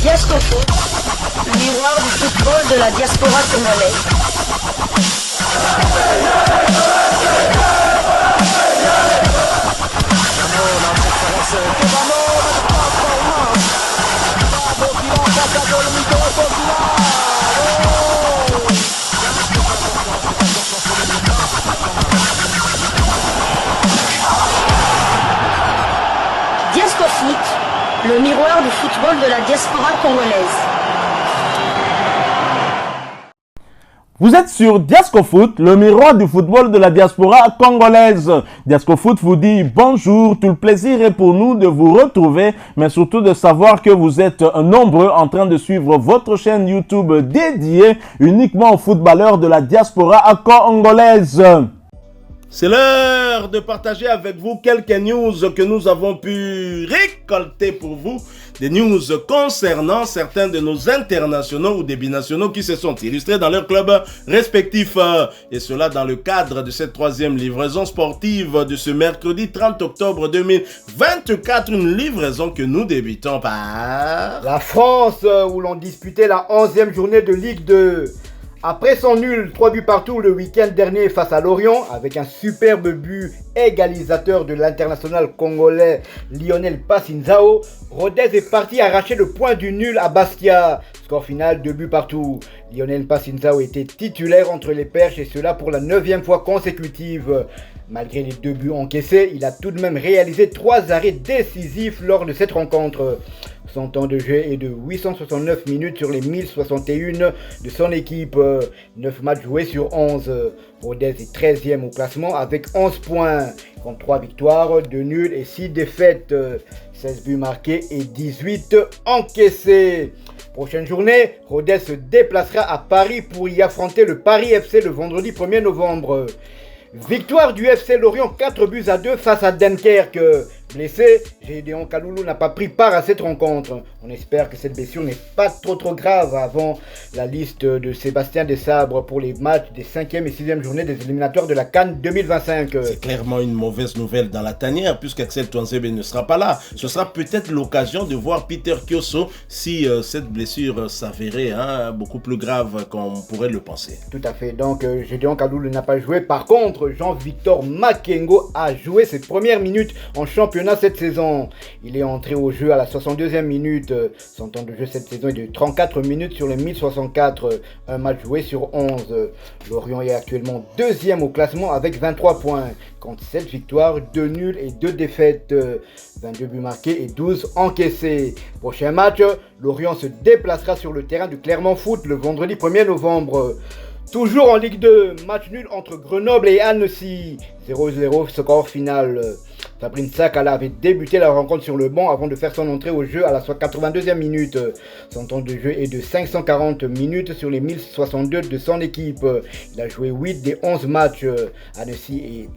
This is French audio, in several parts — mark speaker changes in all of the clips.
Speaker 1: Diasco Foot, le miroir du football de la diaspora congolaise. Diasco Foot, le miroir du football de la diaspora congolaise.
Speaker 2: Vous êtes sur Diasco Foot, le miroir du football de la diaspora congolaise. Diasco Foot vous dit bonjour, tout le plaisir est pour nous de vous retrouver, mais surtout de savoir que vous êtes nombreux en train de suivre votre chaîne YouTube dédiée uniquement aux footballeurs de la diaspora congolaise. C'est l'heure de partager avec vous quelques news que nous avons pu récolter pour vous. Des news concernant certains de nos internationaux ou des binationaux qui se sont illustrés dans leurs clubs respectifs. Et cela dans le cadre de cette troisième livraison sportive de ce mercredi 30 octobre 2024. Une livraison que nous débutons par
Speaker 3: la France, où l'on disputait la 11e journée de Ligue 2. Après son nul, 3 buts partout le week-end dernier face à Lorient, avec un superbe but égalisateur de l'international congolais Lionel Passinzao, Rodez est parti arracher le point du nul à Bastia. Score final, 2 buts partout. Lionel Passinzao était titulaire entre les perches et cela pour la 9e fois consécutive. Malgré les 2 buts encaissés, il a tout de même réalisé 3 arrêts décisifs lors de cette rencontre. Son temps de jeu est de 869 minutes sur les 1061 de son équipe. 9 matchs joués sur 11. Rodez est 13e au classement avec 11 points. Compte 3 victoires, 2 nuls et 6 défaites. 16 buts marqués et 18 encaissés. Prochaine journée, Rodez se déplacera à Paris pour y affronter le Paris FC le vendredi 1er novembre. Victoire du FC Lorient 4-2 face à Dunkerque. Blessé, Gédéon Kaloulou n'a pas pris part à cette rencontre. On espère que cette blessure n'est pas trop grave avant la liste de Sébastien Desabre pour les matchs des 5e et 6e journées des éliminatoires de la CAN 2025.
Speaker 2: C'est clairement une mauvaise nouvelle dans la tanière puisqu'Axel Touanzebe ne sera pas là. Ce sera peut-être l'occasion de voir Peter Kioso si cette blessure s'avérait beaucoup plus grave qu'on pourrait le penser.
Speaker 3: Tout à fait, donc Gédéon Kaloulou n'a pas joué. Par contre, Jean-Victor Makengo a joué ses premières minutes en championnat cette saison. Il est entré au jeu à la 62e minute. Son temps de jeu cette saison est de 34 minutes sur les 1064. Un match joué sur 11. Lorient est actuellement 2e au classement avec 23 points. Compte 7 victoires, 2 nuls et 2 défaites. 22 buts marqués et 12 encaissés. Prochain match, Lorient se déplacera sur le terrain du Clermont Foot le vendredi 1er novembre. Toujours en Ligue 2, match nul entre Grenoble et Annecy. 0-0, score final. Fabrice Sakala avait débuté la rencontre sur le banc avant de faire son entrée au jeu à la 82e minute. Son temps de jeu est de 540 minutes sur les 1062 de son équipe. Il a joué 8 des 11 matchs. Annecy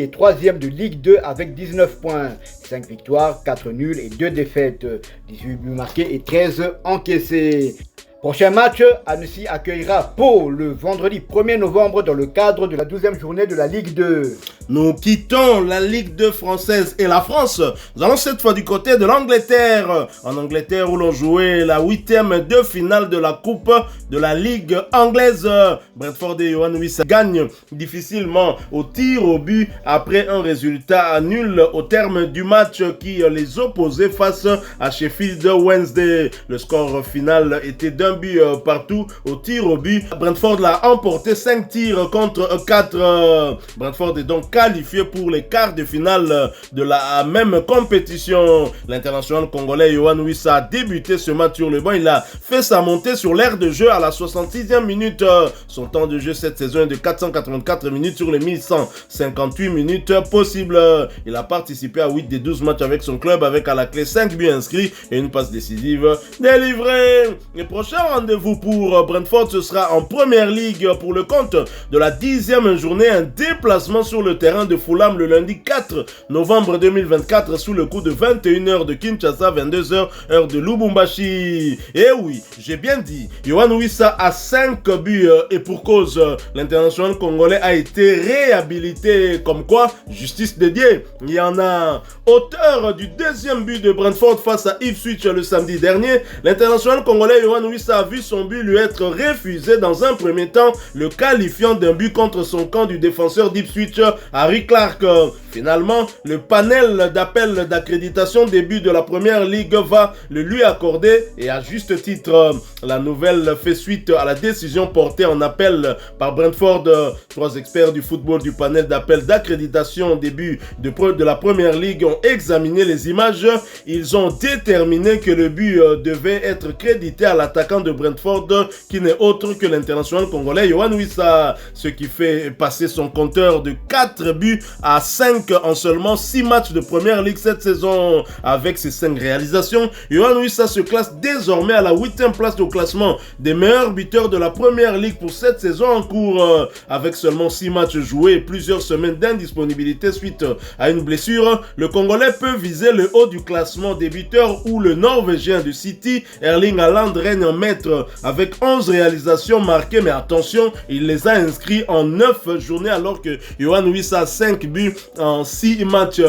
Speaker 3: est 3e de Ligue 2 avec 19 points. 5 victoires, 4 nuls et 2 défaites. 18 buts marqués et 13 encaissés. Prochain match, Annecy accueillera Pau le vendredi 1er novembre dans le cadre de la 12e journée de la Ligue 2.
Speaker 2: Nous quittons la Ligue 2 française et la France. Nous allons cette fois du côté de l'Angleterre. En Angleterre où l'on jouait la 8e de finale de la Coupe de la Ligue anglaise. Brentford et Yohan Wissa gagnent difficilement au tir au but après un résultat nul au terme du match qui les opposait face à Sheffield Wednesday. Le score final était d'un but partout au tir au but. Brentford l'a emporté 5 tirs contre 4. Brentford est donc qualifié pour les quarts de finale de la même compétition. L'international congolais Yohan Wissa a débuté ce match sur le banc. Il a fait sa montée sur l'aire de jeu à la 66e minute. Son temps de jeu cette saison est de 484 minutes sur les 1158 minutes possibles. Il a participé à 8 des 12 matchs avec son club avec à la clé 5 buts inscrits et une passe décisive délivrée. Le prochain prochain rendez-vous pour Brentford, ce sera en Première Ligue pour le compte de la 10e journée. Un déplacement sur le terrain de Fulham le lundi 4 novembre 2024 sous le coup de 21h de Kinshasa, 22h heure de Lubumbashi. Et oui, j'ai bien dit, Yohan Wissa a 5 buts et pour cause, l'international congolais a été réhabilité. Comme quoi, justice dédiée. Il y en a. Auteur du deuxième but de Brentford face à Ipswich le samedi dernier, l'international congolais Yohan Wissa a vu son but lui être refusé dans un premier temps, le qualifiant d'un but contre son camp du défenseur d'Ipswich, Harry Clark. Finalement, le panel d'appel d'accréditation des buts de la Première Ligue va le lui accorder et à juste titre. La nouvelle fait suite à la décision portée en appel par Brentford. 3 experts du football du panel d'appel d'accréditation des buts de la Première Ligue ont examiné les images. Ils ont déterminé que le but devait être crédité à l'attaquant de Brentford qui n'est autre que l'international congolais Yohan Wissa, ce qui fait passer son compteur de 4 buts à 5 en seulement 6 matchs de Première Ligue cette saison. Avec ses 5 réalisations, Yohan Wissa se classe désormais à la 8e place au classement des meilleurs buteurs de la Première Ligue pour cette saison en cours. Avec seulement 6 matchs joués et plusieurs semaines d'indisponibilité suite à une blessure, le Congolais peut viser le haut du classement des buteurs où le Norvégien de City, Erling Haaland, règne en maître avec 11 réalisations marquées. Mais attention, il les a inscrits en 9 journées alors que Yohan Wissa a 5 buts en 6 matchs.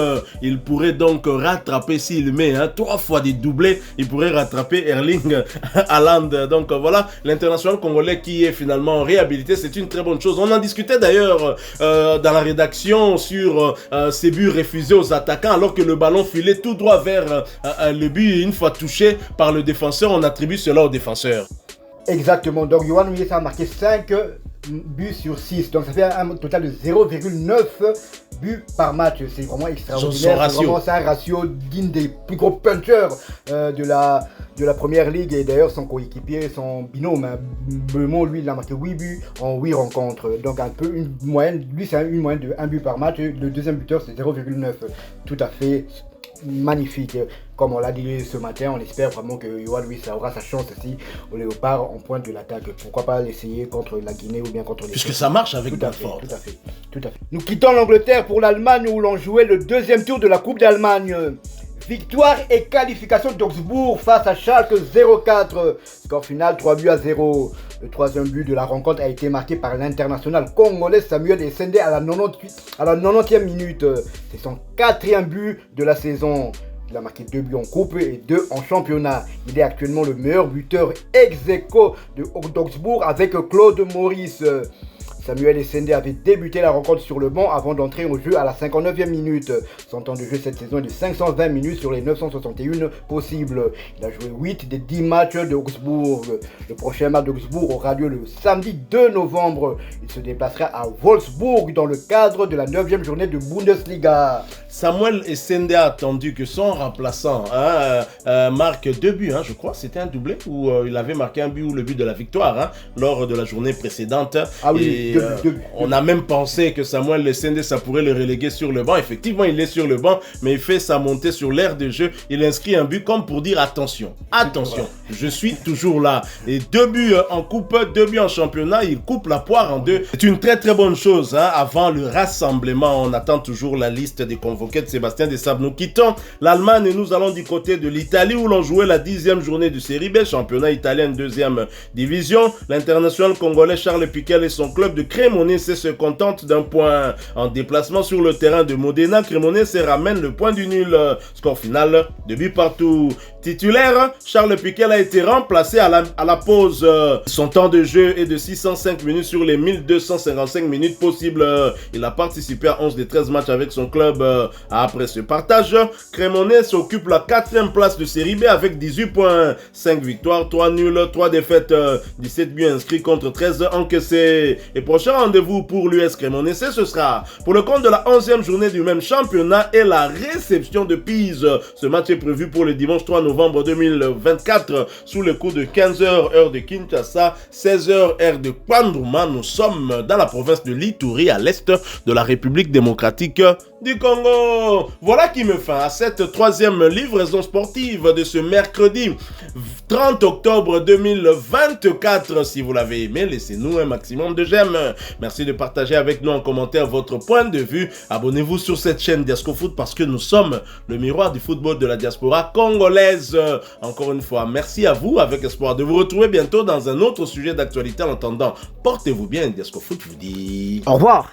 Speaker 2: Il pourrait donc rattraper, s'il met 3 fois des doublés, il pourrait rattraper Erling Haaland. Donc voilà, l'international congolais qui est finalement réhabilité, c'est une très bonne chose. On en discutait d'ailleurs dans la rédaction sur ces buts refusés aux attaquants alors que le ballon filait tout droit vers le but. Une fois touché par le défenseur, on attribue cela au défenseur.
Speaker 3: Exactement, donc Yohan Wissa a marqué 5 buts sur 6, donc ça fait un total de 0,9 buts par match. C'est vraiment extraordinaire, c'est un ratio digne des plus gros punchers de la Première Ligue. Et d'ailleurs son coéquipier, son binôme, Bemont, lui il a marqué 8 buts en 8 rencontres, donc un peu une moyenne, lui c'est une moyenne de 1 but par match. Le deuxième buteur c'est 0,9, tout à fait magnifique. Comme on l'a dit ce matin, on espère vraiment que Yohan Wissa aura sa chance aussi au Léopard en pointe de l'attaque. Pourquoi pas l'essayer contre la Guinée ou bien contre les...
Speaker 2: Puisque ça marche avec Brentford.
Speaker 3: Tout à fait. Nous quittons l'Angleterre pour l'Allemagne où l'on jouait le deuxième tour de la Coupe d'Allemagne. Victoire et qualification d'Augsbourg face à Schalke 04. Score final 3-0. Le troisième but de la rencontre a été marqué par l'international congolais Samuel Essende à la 90e minute. C'est son 4e but de la saison. Il a marqué 2 buts en coupe et 2 en championnat. Il est actuellement le meilleur buteur ex-aequo d'Augsbourg avec Claude Maurice. Samuel Essende avait débuté la rencontre sur le banc avant d'entrer au jeu à la 59e minute. Son temps de jeu cette saison est de 520 minutes sur les 961 possibles. Il a joué 8 des 10 matchs d'Augsbourg. Le prochain match d'Augsbourg aura lieu le samedi 2 novembre. Il se déplacera à Wolfsburg dans le cadre de la 9e journée de Bundesliga.
Speaker 2: Samuel Essende a attendu que son remplaçant marque 2 buts, je crois. C'était un doublé où il avait marqué un but ou le but de la victoire lors de la journée précédente.
Speaker 3: Ah oui.
Speaker 2: On a même pensé que Samuel Essende, ça pourrait le reléguer sur le banc. Effectivement, il est sur le banc, mais il fait sa montée sur l'aire de jeu. Il inscrit un but comme pour dire attention, je suis toujours là. Et 2 buts en coupe, 2 buts en championnat, il coupe la poire en 2. C'est une très très bonne chose. Avant le rassemblement, on attend toujours la liste des convoqués de Sébastien Desabre. Nous quittons l'Allemagne et nous allons du côté de l'Italie où l'on jouait la 10e journée du Série B, championnat italien 2e division. L'international congolais Charles Piquel et son club de Cremonese se contente d'un point en déplacement sur le terrain de Modena. Cremonese ramène le point du nul. Score final, 2 buts partout. Titulaire, Charles Piquel a été remplacé à la pause. Son temps de jeu est de 605 minutes sur les 1255 minutes possibles. Il a participé à 11 des 13 matchs avec son club. Après ce partage, Cremonese occupe la 4e place de Série B avec 18 points, 5 victoires, 3 nuls, 3 défaites, 17 buts inscrits contre 13 encaissés. Et prochain rendez-vous pour l'US Cremonese, ce sera pour le compte de la 11e journée du même championnat et la réception de Pise. Ce match est prévu pour le dimanche 3 novembre novembre 2024, sous le coup de 15h heure de Kinshasa, 16h heure de Kwandrouma. Nous sommes dans la province de l'Ituri, à l'est de la République démocratique du Congo. Voilà qui me fait à cette troisième livraison sportive de ce mercredi 30 octobre 2024. Si vous l'avez aimé, laissez-nous un maximum de j'aime. Merci de partager avec nous en commentaire votre point de vue. Abonnez-vous sur cette chaîne Diasco Foot parce que nous sommes le miroir du football de la diaspora congolaise. Encore une fois, merci à vous, avec espoir de vous retrouver bientôt dans un autre sujet d'actualité. En attendant, portez-vous bien. Diasco Foot vous dit
Speaker 3: au revoir.